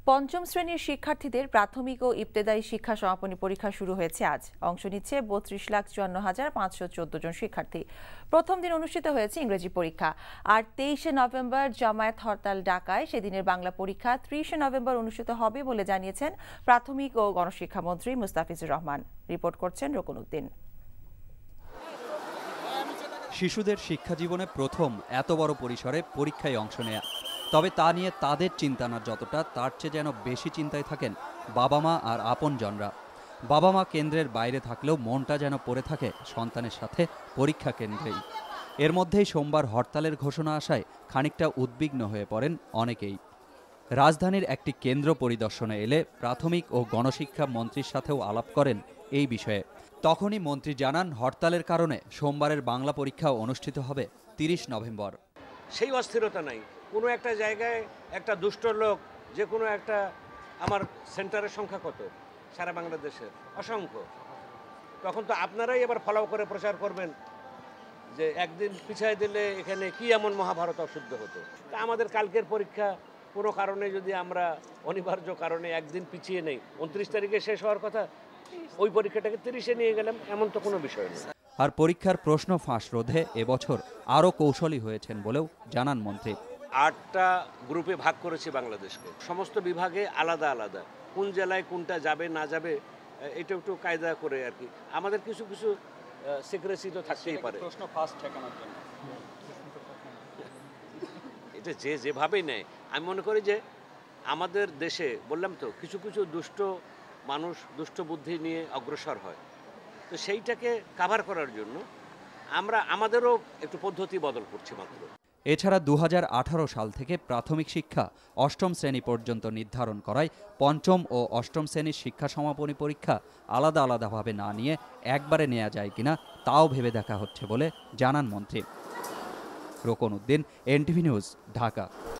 পঞ্চম শ্রেণীর শিক্ষার্থীদের প্রাথমিক ও ইবতেদায়ী শিক্ষা সমাপনী পরীক্ষা শুরু হয়েছে আজ। অংশ নিচ্ছে ৩২,৫৪,৫১৪ জন শিক্ষার্থী। প্রথম দিন অনুষ্ঠিত হয়েছে ইংরেজি পরীক্ষা। আর ২৩শে নভেম্বর জামায়াত হরতাল ডাকায় সেদিনের বাংলা পরীক্ষা ৩০শে নভেম্বর অনুষ্ঠিত হবে বলে জানিয়েছেন প্রাথমিক ও গণশিক্ষামন্ত্রী মুস্তাফিজুর রহমান। রিপোর্ট করছেন রকুনউদ্দিন। শিশুদের শিক্ষা জীবনে প্রথম এত বড় পরিসরে পরীক্ষায় অংশ নেয়া, তবে তা নিয়ে তাদের চিন্তা না যতটা, তার চেয়ে যেন বেশি চিন্তায় থাকেন বাবা মা আর আপনজনরা। বাবা মা কেন্দ্রের বাইরে থাকলেও মনটা যেন পড়ে থাকে সন্তানের সাথে পরীক্ষা কেন্দ্রেই। এর মধ্যেই সোমবার হরতালের ঘোষণা আসায় খানিকটা উদ্বিগ্ন হয়ে পড়েন অনেকেই। রাজধানীর একটি কেন্দ্র পরিদর্শনে এলে প্রাথমিক ও গণশিক্ষা মন্ত্রীর সাথেও আলাপ করেন এই বিষয়ে। তখনই মন্ত্রী জানান, হরতালের কারণে সোমবারের বাংলা পরীক্ষা অনুষ্ঠিত হবে ৩০ নভেম্বর। সেই অস্থিরতা নাই। কোনো একটা জায়গায় একটা দুষ্ট লোক, যে কোনো একটা, আমার সেন্টারের সংখ্যা কত সারা বাংলাদেশের? অসংখ্য। তখন তো আপনারাই এবার ফলো করে প্রচার করবেন যে একদিন পিছিয়ে দিলে এখানে কি এমন মহাভারত অশুদ্ধ হতো। তা আমাদের কালকের পরীক্ষা কোনো কারণে, যদি আমরা অনিবার্য কারণে একদিন পিছিয়ে নেই, ২৯ তারিখে শেষ হওয়ার কথা, ওই পরীক্ষাটাকে ৩০-এ নিয়ে গেলাম, এমন তো কোনো বিষয় নেই। আর পরীক্ষার প্রশ্ন ফাঁস রোধে এবছর আরও কৌশলী হয়েছেন বলেও জানান মন্ত্রী। ৮টা গ্রুপে ভাগ করেছি বাংলাদেশকে, সমস্ত বিভাগে আলাদা আলাদা, কোন জেলায় কোনটা যাবে না যাবে এটা একটু কায়দা করে আর কি। আমাদের কিছু কিছু সিক্রেসি তো থাকতেই পারে। প্রশ্ন ফাঁস ঠেকানোর জন্য এটা যে যেভাবেই নেয়, আমি মনে করি যে আমাদের দেশে, বললাম তো, কিছু কিছু দুষ্ট মানুষ দুষ্ট বুদ্ধি নিয়ে অগ্রসর হয়, তো সেইটাকে কাভার করার জন্য আমরা আমাদেরও একটু পদ্ধতি বদল করছি মাত্র। এছাড়া ২০১৮ সাল থেকে প্রাথমিক শিক্ষা অষ্টম শ্রেণী পর্যন্ত নির্ধারণ করায় পঞ্চম ও অষ্টম শ্রেণীর শিক্ষা সমাপনী পরীক্ষা আলাদা আলাদাভাবে না নিয়ে একবারে নেওয়া যায় কিনা তাও ভেবে দেখা হচ্ছে বলে জানান মন্ত্রী। রকুনউদ্দিন, এনটিভি নিউজ, ঢাকা।